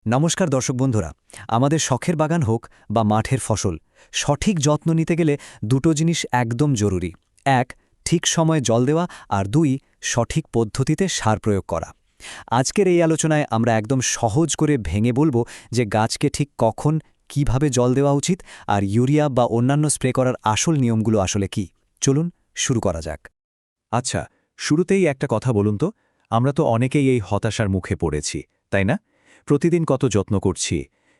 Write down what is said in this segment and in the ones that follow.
নমস্কার দর্শক বন্ধুরা। আমাদের শখের বাগান হোক বা মাঠের ফসল, সঠিক যত্ন নিতে গেলে দুটো জিনিস একদম জরুরি। এক, ঠিক সময়ে জল দেওয়া, আর দুই, সঠিক পদ্ধতিতে সার প্রয়োগ করা। আজকের এই আলোচনায় আমরা একদম সহজ করে ভেঙে বলবো যে গাছকে ঠিক কখন, কিভাবে জল দেওয়া উচিত, আর ইউরিয়া বা অন্যান্য স্প্রে করার আসল নিয়মগুলো আসলে কি। চলুন শুরু করা যাক। আচ্ছা, শুরুতেই একটা কথা বলুন তো, আমরা তো অনেকেই এই হতাশার মুখে পড়েছি, তাই না? প্রতিদিন কত যত্ন করছি,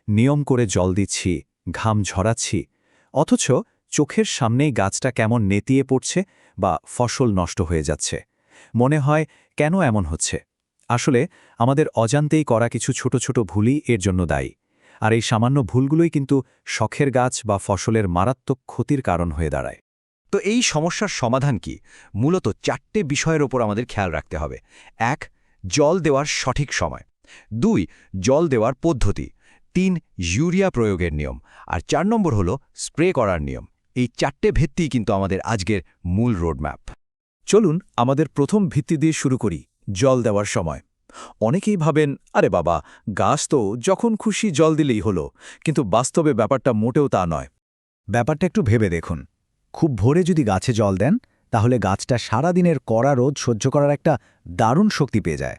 নিয়ম করে জল দিচ্ছি, ঘাম ঝরাচ্ছি, অথচ চোখের সামনেই গাছটা কেমন নেতিয়ে পড়ছে বা ফসল নষ্ট হয়ে যাচ্ছে। মনে হয় কেন এমন হচ্ছে? আসলে আমাদের অজান্তেই করা কিছু ছোট ছোট ভুলই এর জন্য দায়ী। আর এই সামান্য ভুলগুলোই কিন্তু শখের গাছ বা ফসলের মারাত্মক ক্ষতির কারণ হয়ে দাঁড়ায়। তো এই সমস্যার সমাধান কি? মূলত 4টে বিষয়ের ওপর আমাদের খেয়াল রাখতে হবে। 1. জল দেওয়ার সঠিক সময়। 2. জল দেওয়ার পদ্ধতি। 3. ইউরিয়া প্রয়োগের নিয়ম। আর 4 নম্বর হলো স্প্রে করার নিয়ম। এই 4টে ভিত্তিই কিন্তু আমাদের আজকের মূল রোডম্যাপ। চলুন আমাদের প্রথম ভিত্তি দিয়ে শুরু করি, জল দেওয়ার সময়। অনেকেই ভাবেন, আরে বাবা, গাছ তো যখন খুশি জল দিলেই হলো, কিন্তু বাস্তবে ব্যাপারটা মোটেও তা নয়। ব্যাপারটা একটু ভেবে দেখুন। খুব ভোরে যদি গাছে জল দেন, তাহলে গাছটা সারা দিনের কড়া রোদ সহ্য করার একটা দারুণ শক্তি পেয়ে যায়।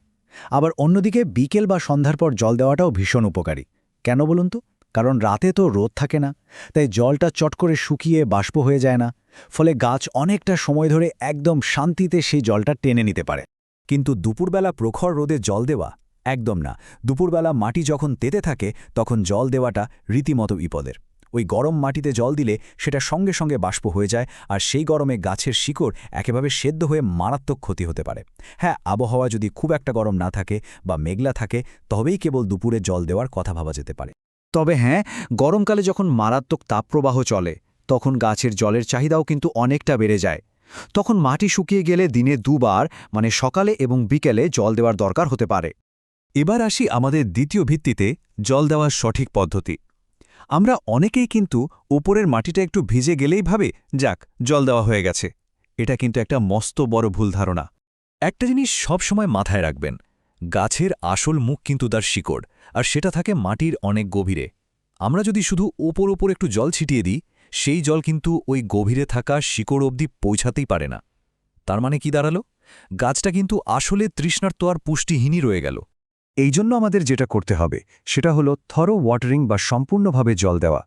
আবার অন্যদিকে বিকেল বা সন্ধ্যার পর জল দেওয়াটাও ভীষণ উপকারী। কেন বলুন তো? কারণ রাতে তো রোদ থাকে না, তাই জলটা চট করে শুকিয়ে বাষ্প হয়ে যায় না। ফলে গাছ অনেকটা সময় ধরে একদম শান্তিতে সেই জলটা টেনে নিতে পারে। কিন্তু দুপুরবেলা প্রখর রোদে জল দেওয়া একদম না। দুপুরবেলা মাটি যখন তেতে থাকে তখন জল দেওয়াটা রীতিমতো বিপদের। ওই গরম মাটিতে জল দিলে সেটা সঙ্গে সঙ্গে বাষ্প হয়ে যায়, আর সেই গরমে গাছের শিকড় একেবারে সেদ্ধ হয়ে মারাত্মক ক্ষতি হতে পারে। হ্যাঁ, আবহাওয়া যদি খুব একটা গরম না থাকে বা মেঘলা থাকে, তবেই কেবল দুপুরে জল দেওয়ার কথা ভাবা যেতে পারে। তবে হ্যাঁ, গরমকালে যখন মারাত্মক তাপপ্রবাহ চলে, তখন গাছের জলের চাহিদাও কিন্তু অনেকটা বেড়ে যায়। তখন মাটি শুকিয়ে গেলে দিনে 2 বার, মানে সকালে এবং বিকেলে জল দেওয়ার দরকার হতে পারে। এবার আসি আমাদের দ্বিতীয় ভিত্তিতে, জল দেওয়ার সঠিক পদ্ধতি। আমরা অনেকেই কিন্তু ওপরের মাটিটা একটু ভিজে গেলেই ভাবে, যাক, জল দেওয়া হয়ে গেছে। এটা কিন্তু একটা মস্ত বড় ভুল ধারণা। একটা জিনিস সবসময় মাথায় রাখবেন, গাছের আসল মুখ কিন্তু তার শিকড়, আর সেটা থাকে মাটির অনেক গভীরে। আমরা যদি শুধু ওপর একটু জল ছিটিয়ে দিই, সেই জল কিন্তু ওই গভীরে থাকা শিকড় অবধি পৌঁছাতেই পারে না। তার মানে কি দাঁড়ালো? গাছটা কিন্তু আসলে তৃষ্ণার্ত আর পুষ্টিহীনই রয়ে গেল। এই জন্য আমাদের যেটা করতে হবে সেটা হলো থরো ওয়াটারিং বা সম্পূর্ণভাবে জল দেওয়া।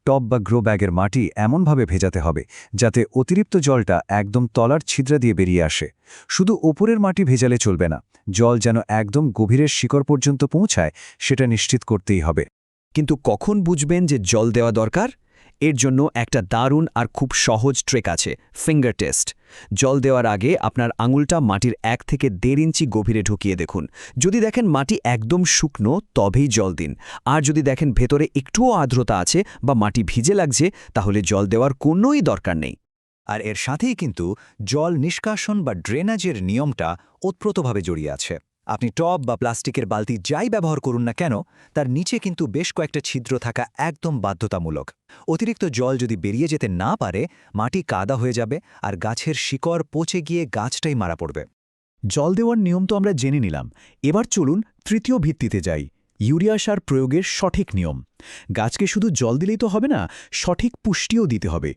টব বা গ্রো ব্যাগের মাটি এমনভাবে ভেজাতে হবে যাতে অতিরিক্ত জলটা একদম তলার ছিদ্রা দিয়ে বেরিয়ে আসে। শুধু ওপরের মাটি ভেজালে চলবে না, জল যেন একদম গভীরের শিকড় পর্যন্ত পৌঁছায় সেটা নিশ্চিত করতেই হবে। কিন্তু কখন বুঝবেন যে জল দেওয়া দরকার? এর জন্য একটা দারুণ আর খুব সহজ ট্রেক আছে, ফিঙ্গার টেস্ট। জল দেওয়ার আগে আপনার আঙুলটা মাটির 1 থেকে 1.5 ইঞ্চি গভীরে ঢুকিয়ে দেখুন। যদি দেখেন মাটি একদম শুকনো, তবেই জল দিন। আর যদি দেখেন ভেতরে একটুও আর্দ্রতা আছে বা মাটি ভিজে লাগছে, তাহলে জল দেওয়ার কোনোই দরকার নেই। আর এর সাথেই কিন্তু জল নিষ্কাশন বা ড্রেনাজের নিয়মটা ওতপ্রোতভাবে জড়িয়ে আছে। আপনি টব বা প্লাস্টিকের বালতি যাই ব্যবহার করুন না কেন, তার নিচে কিন্তু বেশ কয়েকটা ছিদ্র থাকা একদম বাধ্যতামূলক। অতিরিক্ত জল যদি বেরিয়ে যেতে না পারে, মাটি কাদা হয়ে যাবে আর গাছের শিকড় পচে গিয়ে গাছটাই মারা পড়বে। জল দেওয়ার নিয়ম তো আমরা জেনে নিলাম। এবার চলুন তৃতীয় ভিত্তিতে যাই, ইউরিয়া সার প্রয়োগের সঠিক নিয়ম। গাছকে শুধু জল দিলেই তো হবে না, সঠিক পুষ্টিও দিতে হবে।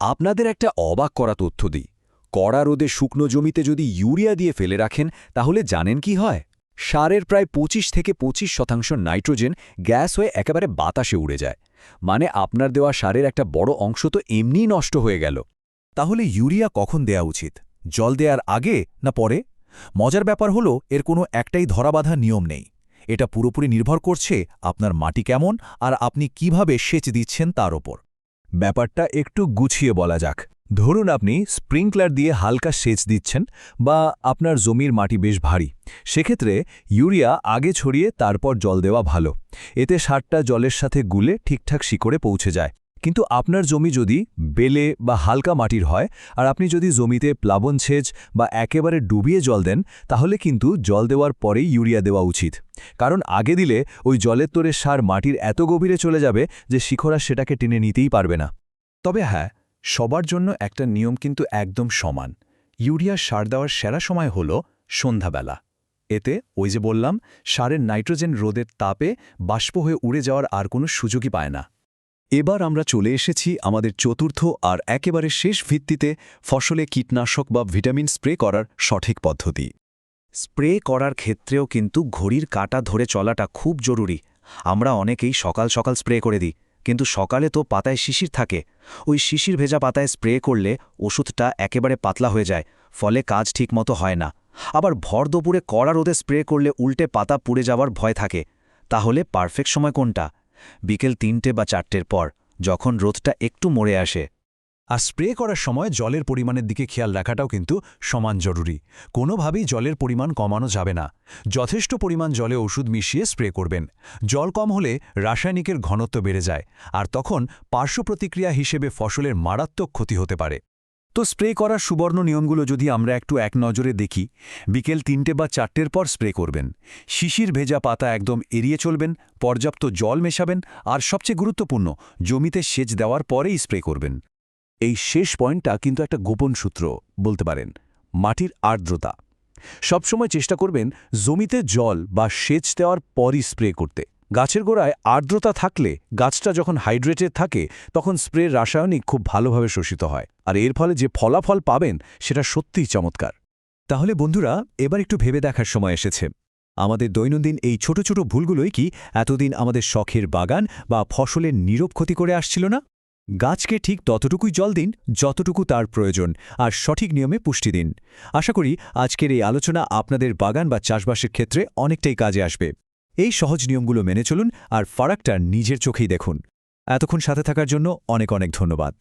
আপনাদের একটা অবাক করা তথ্য দিই। কড়া রোদে শুকনো জমিতে যদি ইউরিয়া দিয়ে ফেলে রাখেন, তাহলে জানেন কি হয়? সারের প্রায় 25 থেকে 25% নাইট্রোজেন গ্যাস হয়ে একেবারে বাতাসে উড়ে যায়। মানে আপনার দেওয়া সারের একটা বড় অংশ তো এমনিই নষ্ট হয়ে গেল। তাহলে ইউরিয়া কখন দেয়া উচিত? জল দেওয়ার আগে না পরে? মজার ব্যাপার হলো, এর কোনো একটাই ধরাবাঁধা নিয়ম নেই। এটা পুরোপুরি নির্ভর করছে আপনার মাটি কেমন আর আপনি কিভাবে সেচ দিচ্ছেন তার ওপর। ব্যাপারটা একটু গুছিয়ে বলা যাক। ধরুন আপনি স্প্রিংকলার দিয়ে হালকা সেচ দিচ্ছেন, বা আপনার জমির মাটি বেশ ভারী। সেক্ষেত্রে ইউরিয়া আগে ছড়িয়ে তারপর জল দেওয়া ভালো। এতে সারটা জলের সাথে গুলে ঠিকঠাক শিকড়ে পৌঁছে যায়। কিন্তু আপনার জমি যদি বেলে বা হালকা মাটির হয়, আর আপনি যদি জমিতে প্লাবন সেচ বা একেবারে ডুবিয়ে জল দেন, তাহলে কিন্তু জল দেওয়ার পরেই ইউরিয়া দেওয়া উচিত। কারণ আগে দিলে ওই জলের তোরে সার মাটির এত গভীরে চলে যাবে যে শিকড়া সেটাকে টেনে নিতেই পারবে না। তবে হ্যাঁ, সবার জন্য একটা নিয়ম কিন্তু একদম সমান। ইউরিয়া সার দেওয়ার সেরা সময় হল সন্ধ্যাবেলা। এতে ওই যে বললাম সারের নাইট্রোজেন রোদের তাপে বাষ্প হয়ে উড়ে যাওয়ার আর কোনো সুযোগই পায় না। এবার আমরা চলে এসেছি আমাদের চতুর্থ আর একেবারে শেষ ভিত্তিতে ফসলে কীটনাশক বা ভিটামিন স্প্রে করার সঠিক পদ্ধতি। স্প্রে করার ক্ষেত্রেও কিন্তু ঘড়ির কাঁটা ধরে চলাটা খুব জরুরি। আমরা অনেকেই সকাল সকাল স্প্রে করে দিই, কিন্তু সকালে তো পাতায় শিশির থাকে। ওই শিশির ভেজা পাতায় স্প্রে করলে ওষুধটা একেবারে পাতলা হয়ে যায়, ফলে কাজ ঠিকমতো হয় না। আবার ভর দুপুরে কড়া রোদে স্প্রে করলে উল্টে পাতা পুড়ে যাওয়ার ভয় থাকে। তাহলে পারফেক্ট সময় কোনটা? বিকেল ৩টে বা ৪টের পর, যখন রোদটা একটু মরে আসে। আর স্প্রে করার সময় জলের পরিমাণের দিকে খেয়াল রাখাটাও কিন্তু সমান জরুরি। কোনোভাবেই জলের পরিমাণ কমানো যাবে না। যথেষ্ট পরিমাণ জলে ওষুধ মিশিয়ে স্প্রে করবেন। জল কম হলে রাসায়নিকের ঘনত্ব বেড়ে যায়, আর তখন পার্শ্ব প্রতিক্রিয়া হিসেবে ফসলের মারাত্মক ক্ষতি হতে পারে। তো স্প্রে করার সুবর্ণ নিয়মগুলো যদি আমরা একটু এক নজরে দেখি, বিকেল ৩টে বা ৪টের পর স্প্রে করবেন, শিশির ভেজা পাতা একদম এড়িয়ে চলবেন, পর্যাপ্ত জল মেশাবেন, আর সবচেয়ে গুরুত্বপূর্ণ, জমিতে সেচ দেওয়ার পরেই স্প্রে করবেন। এই শেষ পয়েন্টটা কিন্তু একটা গোপন সূত্র বলতে পারেন, মাটির আর্দ্রতা। সবসময় চেষ্টা করবেন জমিতে জল বা সেচ দেওয়ার পরই স্প্রে করতে। গাছের গোড়ায় আর্দ্রতা থাকলে, গাছটা যখন হাইড্রেটেড থাকে, তখন স্প্রের রাসায়নিক খুব ভালোভাবে শোষিত হয়, আর এর ফলে যে ফলাফল পাবেন সেটা সত্যিই চমৎকার। তাহলে বন্ধুরা, এবার একটু ভেবে দেখার সময় এসেছে, আমাদের দৈনন্দিন এই ছোট ছোট ভুলগুলোই কি এতদিন আমাদের শখের বাগান বা ফসলের নীরব ক্ষতি করে আসছিল না? গাছকে ঠিক ততটুকুই জল দিন যতটুকু তার প্রয়োজন, আর সঠিক নিয়মে পুষ্টি দিন। আশা করি আজকের এই আলোচনা আপনাদের বাগান বা চাষবাসের ক্ষেত্রে অনেকটাই কাজে আসবে। এই সহজ নিয়মগুলো মেনে চলুন আর ফারাকটা নিজের চোখেই দেখুন। এতক্ষণ সাথে থাকার জন্য অনেক অনেক ধন্যবাদ।